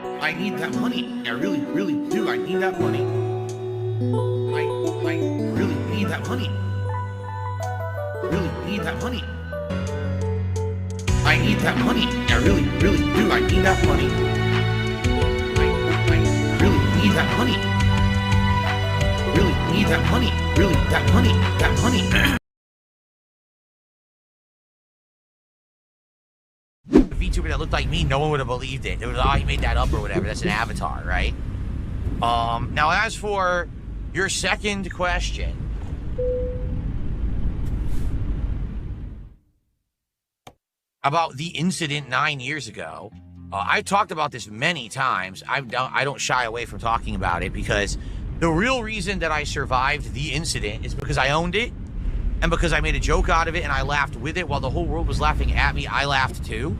I need that money. I really, really do. I need that money. I really need that money. Really need that money. I need that money. I really, really do. I need that money. I really need that money. Really need that money. Really, that money. That money. VTuber that looked like me, no one would have believed it. It was, oh, he made that up or whatever. That's an avatar, right? Now as for your second question, about the incident 9 years ago, I've talked about this many times. I don't shy away from talking about it because the real reason that I survived the incident is because I owned it and because I made a joke out of it and I laughed with it while the whole world was laughing at me. I laughed too.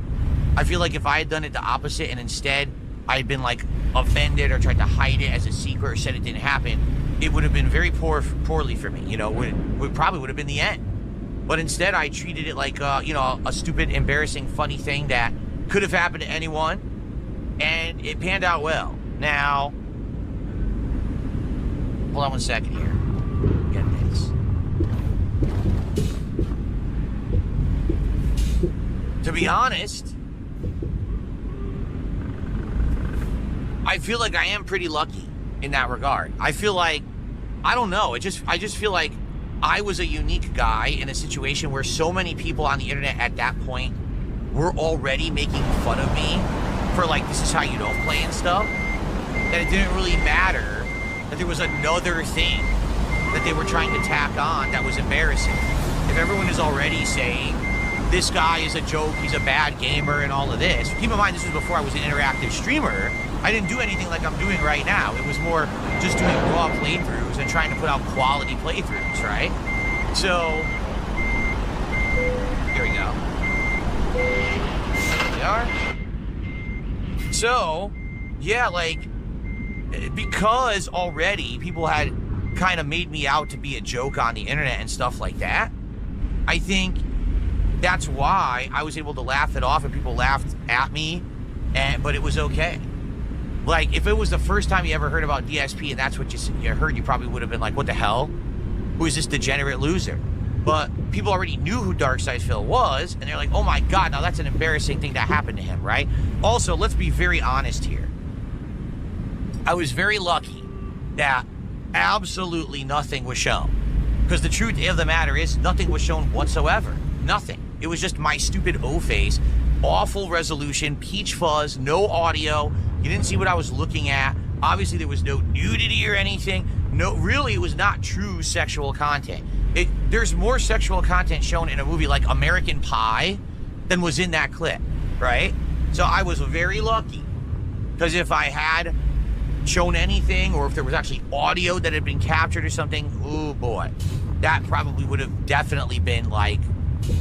I feel like if I had done it the opposite and instead I had been like offended or tried to hide it as a secret or said it didn't happen, it would have been very poorly for me. You know, it probably would have been the end. But instead I treated it like, you know, a stupid, embarrassing, funny thing that could have happened to anyone, and it panned out well. Now, hold on one second here. Get this. To be honest, I feel like I am pretty lucky in that regard. I feel like, I don't know, I just feel like I was a unique guy in a situation where so many people on the internet at that point were already making fun of me for like, this is how you don't play and stuff, that it didn't really matter that there was another thing that they were trying to tack on that was embarrassing. If everyone is already saying, this guy is a joke, he's a bad gamer and all of this, keep in mind this was before I was an interactive streamer. I didn't do anything like I'm doing right now. It was more just doing raw playthroughs and trying to put out quality playthroughs, right? So, here we go. There we are. So, yeah, like, because already people had kind of made me out to be a joke on the internet and stuff like that, I think that's why I was able to laugh it off and people laughed at me, but it was okay. Like, if it was the first time you ever heard about DSP and that's what you heard, you probably would have been like, what the hell? Who is this degenerate loser? But people already knew who Darkside Phil was, and they're like, oh my God, now that's an embarrassing thing that happened to him, right? Also, let's be very honest here. I was very lucky that absolutely nothing was shown. Because the truth of the matter is, nothing was shown whatsoever. Nothing. It was just my stupid O-face, awful resolution, peach fuzz, no audio. You didn't see what I was looking at. Obviously, there was no nudity or anything. No, really, it was not true sexual content. There's more sexual content shown in a movie like American Pie than was in that clip, right? So I was very lucky. Because if I had shown anything, or if there was actually audio that had been captured or something, oh boy, that probably would have definitely been like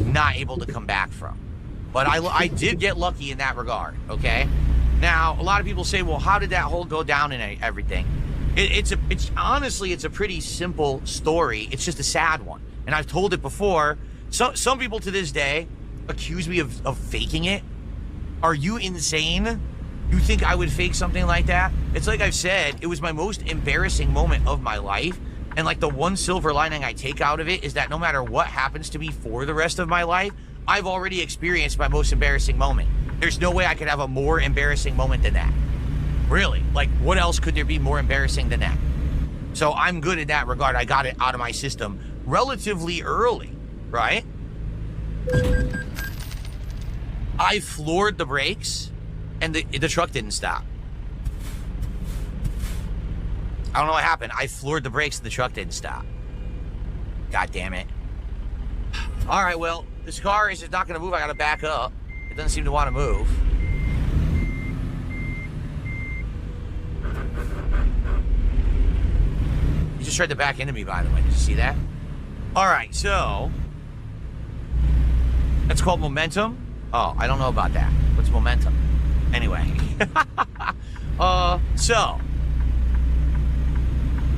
not able to come back from. But I did get lucky in that regard, okay? Now, a lot of people say, well, how did that whole go down and everything? It's honestly, it's a pretty simple story. It's just a sad one. And I've told it before. Some people to this day accuse me of faking it. Are you insane? You think I would fake something like that? It's like I've said, it was my most embarrassing moment of my life. And like the one silver lining I take out of it is that no matter what happens to me for the rest of my life, I've already experienced my most embarrassing moment. There's no way I could have a more embarrassing moment than that. Really, like what else could there be more embarrassing than that? So I'm good in that regard. I got it out of my system relatively early, right? I floored the brakes and the truck didn't stop. I don't know what happened. I floored the brakes and the truck didn't stop. God damn it. All right, well, this car is just not going to move. I got to back up. It doesn't seem to want to move. He just tried to back into me, by the way. Did you see that? All right, so that's called momentum. Oh, I don't know about that. What's momentum? Anyway. So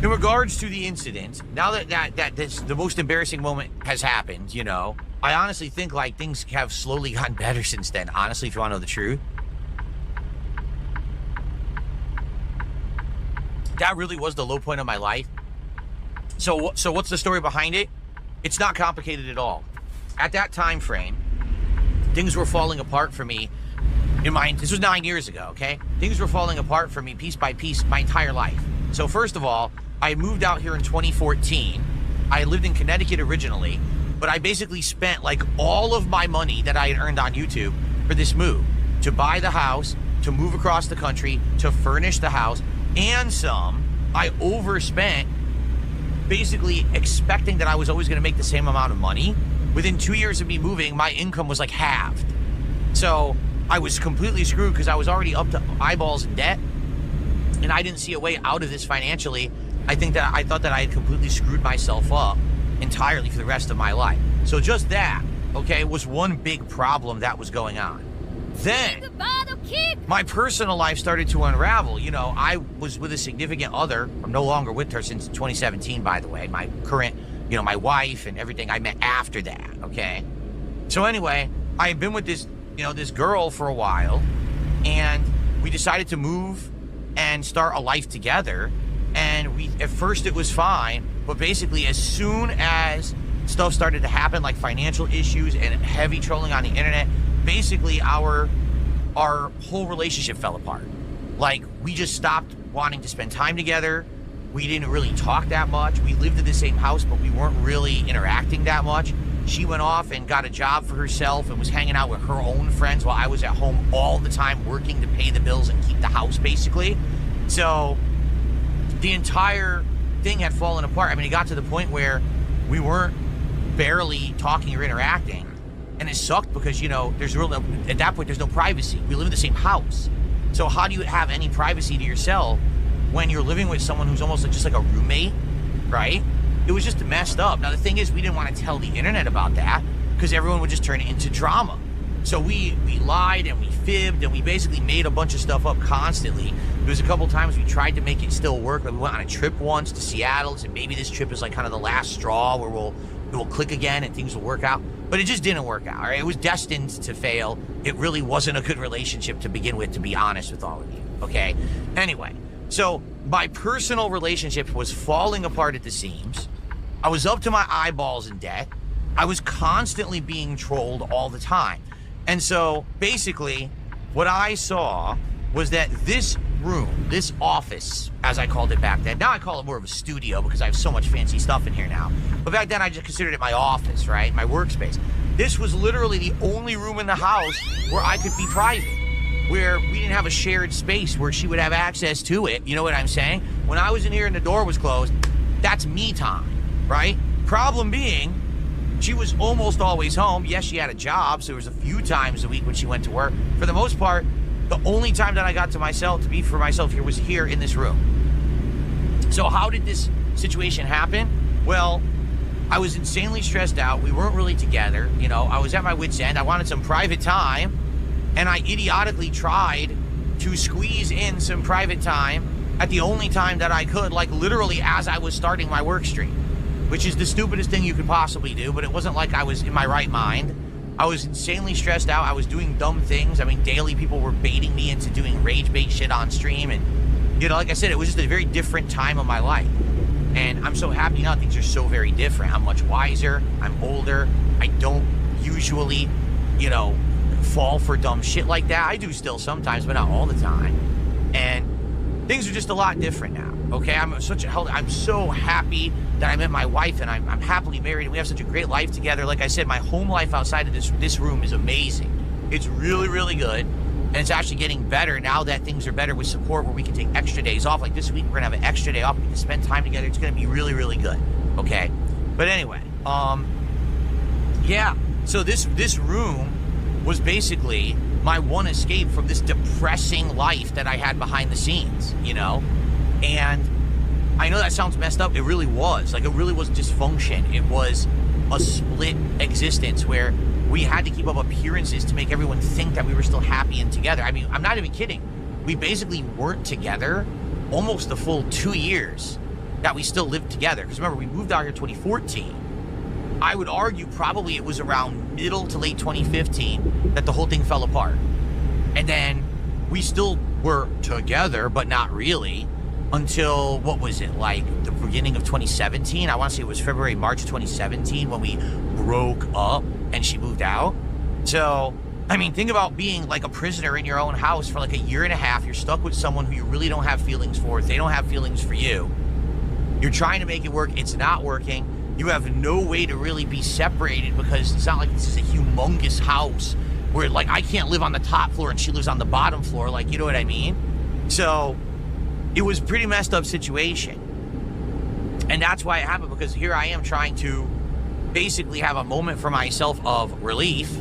in regards to the incident, now that the most embarrassing moment has happened, you know, I honestly think like things have slowly gotten better since then, honestly, if you want to know the truth. that really was the low point of my life. So what's the story behind it? It's not complicated at all. At that time frame, things were falling apart for me. This was 9 years ago, okay? Things were falling apart for me piece by piece my entire life. So first of all, I moved out here in 2014. I lived in Connecticut originally, but I basically spent like all of my money that I had earned on YouTube for this move. To buy the house, to move across the country, to furnish the house, and some. I overspent, basically expecting that I was always gonna make the same amount of money. Within 2 years of me moving, my income was like halved. So I was completely screwed because I was already up to eyeballs in debt, and I didn't see a way out of this financially. I thought that I had completely screwed myself up entirely for the rest of my life. So just that, okay, was one big problem that was going on. Then my personal life started to unravel. You know, I was with a significant other. I'm no longer with her since 2017, by the way. My current, you know, my wife and everything I met after that, okay? So anyway, I had been with this, you know, this girl for a while, and we decided to move and start a life together. And at first it was fine, but basically as soon as stuff started to happen, like financial issues and heavy trolling on the internet, basically our whole relationship fell apart. Like, we just stopped wanting to spend time together. We didn't really talk that much. We lived in the same house, but we weren't really interacting that much. She went off and got a job for herself and was hanging out with her own friends while I was at home all the time working to pay the bills and keep the house, basically. So the entire thing had fallen apart. I mean, it got to the point where we weren't barely talking or interacting. And it sucked because, you know, at that point, there's no privacy. We live in the same house. So how do you have any privacy to yourself when you're living with someone who's almost just like a roommate, right? It was just messed up. Now, the thing is, we didn't want to tell the internet about that because everyone would just turn it into drama. So we lied and we fibbed and we basically made a bunch of stuff up constantly. There was a couple times we tried to make it still work. Like, we went on a trip once to Seattle, and maybe this trip is like kind of the last straw where we'll click again and things will work out. But it just didn't work out, all right? It was destined to fail. It really wasn't a good relationship to begin with, to be honest with all of you, okay? Anyway, so my personal relationship was falling apart at the seams. I was up to my eyeballs in debt. I was constantly being trolled all the time. And so basically what I saw was that this room, this office, as I called it back then, now I call it more of a studio because I have so much fancy stuff in here now. But back then I just considered it my office, right? My workspace. This was literally the only room in the house where I could be private, where we didn't have a shared space where she would have access to it. You know what I'm saying? When I was in here and the door was closed, that's me time, right? Problem being, she was almost always home. Yes, she had a job, so there was a few times a week when she went to work. For the most part, the only time that I got to be for myself here was here in this room. So how did this situation happen? Well, I was insanely stressed out. We weren't really together. You know, I was at my wit's end. I wanted some private time, and I idiotically tried to squeeze in some private time at the only time that I could, like literally as I was starting my work stream, which is the stupidest thing you could possibly do, but it wasn't like I was in my right mind. I was insanely stressed out. I was doing dumb things. I mean, daily people were baiting me into doing rage bait shit on stream. And, you know, like I said, it was just a very different time of my life. And I'm so happy now things are so very different. I'm much wiser. I'm older. I don't usually, you know, fall for dumb shit like that. I do still sometimes, but not all the time. And things are just a lot different now. Okay, I'm so happy that I met my wife, and I'm happily married, and we have such a great life together. Like I said, my home life outside of this room is amazing. It's really, really good, and it's actually getting better now that things are better with support, where we can take extra days off. Like this week, we're gonna have an extra day off. We can spend time together. It's gonna be really, really good. Okay, but anyway, yeah. So this room was basically my one escape from this depressing life that I had behind the scenes, you know. And I know that sounds messed up. It really was. Like, it really was dysfunction. It was a split existence where we had to keep up appearances to make everyone think that we were still happy and together. I mean, I'm not even kidding. We basically weren't together almost the full 2 years that we still lived together. Because remember, we moved out here in 2014. I would argue probably it was around middle to late 2015 that the whole thing fell apart. And then we still were together, but not really. until, what was it, like the beginning of 2017? I want to say it was February, March of 2017 when we broke up and she moved out. So, I mean, think about being like a prisoner in your own house for like a year and a half. You're stuck with someone who you really don't have feelings for. They don't have feelings for you. You're trying to make it work. It's not working. You have no way to really be separated because it's not like this is a humongous house where, like, I can't live on the top floor and she lives on the bottom floor. Like, you know what I mean? So it was a pretty messed up situation. And that's why it happened, because here I am trying to basically have a moment for myself of relief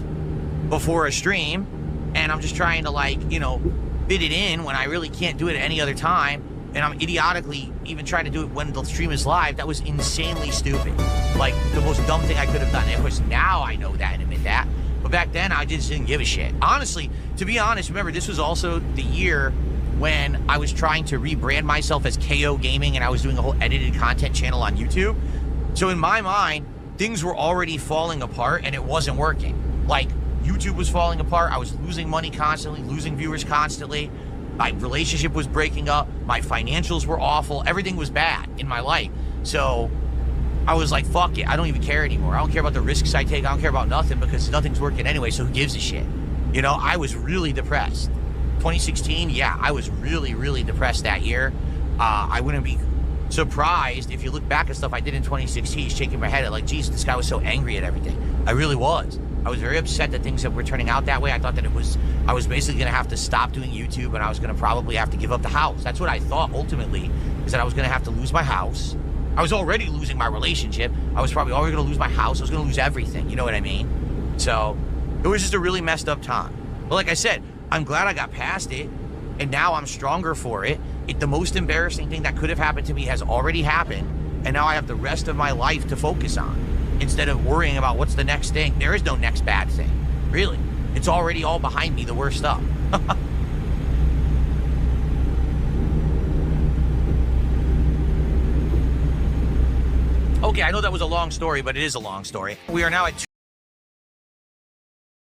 before a stream. And I'm just trying to, like, you know, fit it in when I really can't do it at any other time. And I'm idiotically even trying to do it when the stream is live. That was insanely stupid. Like, the most dumb thing I could have done. And of course, now I know that and admit that. But back then, I just didn't give a shit. Honestly, to be honest, remember, this was also the year when I was trying to rebrand myself as KO Gaming, and I was doing a whole edited content channel on YouTube. So in my mind, things were already falling apart, and it wasn't working. Like, YouTube was falling apart. I was losing money constantly, losing viewers constantly. My relationship was breaking up. My financials were awful. Everything was bad in my life. So I was like, fuck it. I don't even care anymore. I don't care about the risks I take. I don't care about nothing because nothing's working anyway, so who gives a shit? You know, I was really depressed. 2016, yeah, I was really, really depressed that year. I wouldn't be surprised if you look back at stuff I did in 2016, shaking my head at like, geez, this guy was so angry at everything. I really was. I was very upset that things that were turning out that way. I thought that I was basically going to have to stop doing YouTube, and I was going to probably have to give up the house. That's what I thought ultimately, is that I was going to have to lose my house. I was already losing my relationship. I was probably already going to lose my house. I was going to lose everything. You know what I mean? So it was just a really messed up time. But like I said, I'm glad I got past it, and now I'm stronger for it. The most embarrassing thing that could have happened to me has already happened, and now I have the rest of my life to focus on. Instead of worrying about what's the next thing. There is no next bad thing. Really. It's already all behind me, the worst stuff. Okay, I know that was a long story, but it is a long story. We are now at